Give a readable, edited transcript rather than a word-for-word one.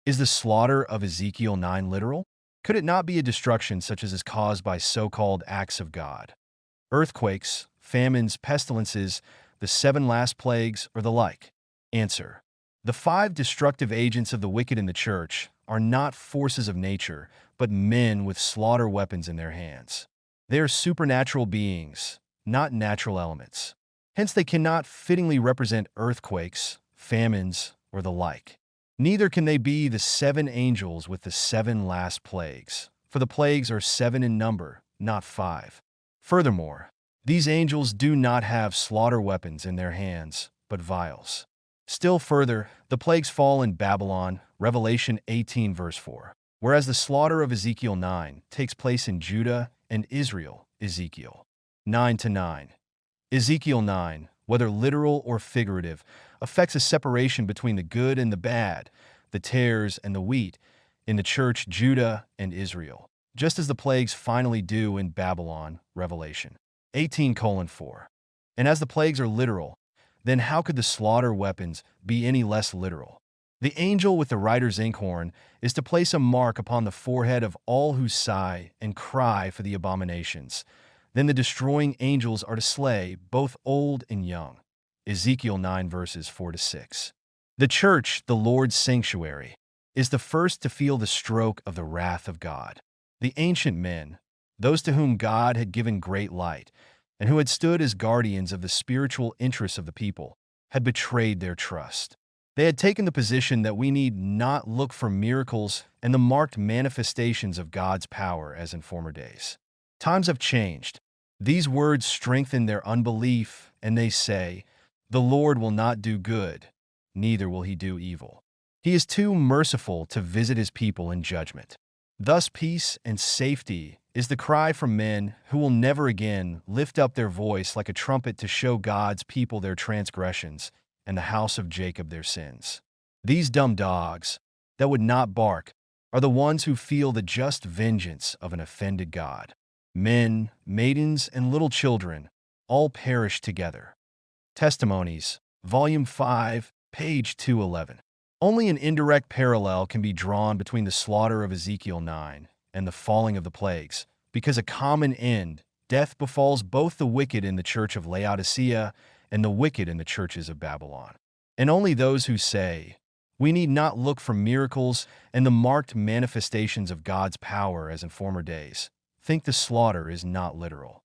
Is the slaughter of Ezekiel 9 literal? Could it not be a destruction such as is caused by so-called acts of God? Earthquakes, famines, pestilences, the seven last plagues, or the like? Answer: the five destructive agents of the wicked in the church are not forces of nature, but men with slaughter weapons in their hands. They are supernatural beings, not natural elements. Hence they cannot fittingly represent earthquakes, famines, or the like. Neither can they be the seven angels with the seven last plagues, for the plagues are seven in number, not five. Furthermore, these angels do not have slaughter weapons in their hands, but vials. Still further, the plagues fall in Babylon, Revelation 18 verse 4, whereas the slaughter of Ezekiel 9 takes place in Judah and Israel, Ezekiel 9-9. Ezekiel 9, whether literal or figurative, affects a separation between the good and the bad, the tares and the wheat, in the church, Judah and Israel, just as the plagues finally do in Babylon, Revelation 18:4. And as the plagues are literal, then how could the slaughter weapons be any less literal? The angel with the writer's inkhorn is to place a mark upon the forehead of all who sigh and cry for the abominations. Then the destroying angels are to slay both old and young. Ezekiel 9 verses 4-6. The church, the Lord's sanctuary, is the first to feel the stroke of the wrath of God. The ancient men, those to whom God had given great light, and who had stood as guardians of the spiritual interests of the people, had betrayed their trust. They had taken the position that we need not look for miracles and the marked manifestations of God's power as in former days. Times have changed. These words strengthen their unbelief, and they say, "The Lord will not do good, neither will he do evil. He is too merciful to visit his people in judgment." Thus peace and safety is the cry from men who will never again lift up their voice like a trumpet to show God's people their transgressions and the house of Jacob their sins. These dumb dogs that would not bark are the ones who feel the just vengeance of an offended God. Men, maidens, and little children all perish together. Testimonies, Volume 5, page 211. Only an indirect parallel can be drawn between the slaughter of Ezekiel 9 and the falling of the plagues, because a common end, death, befalls both the wicked in the church of Laodicea and the wicked in the churches of Babylon. And only those who say, "We need not look for miracles and the marked manifestations of God's power as in former days," think the slaughter is not literal.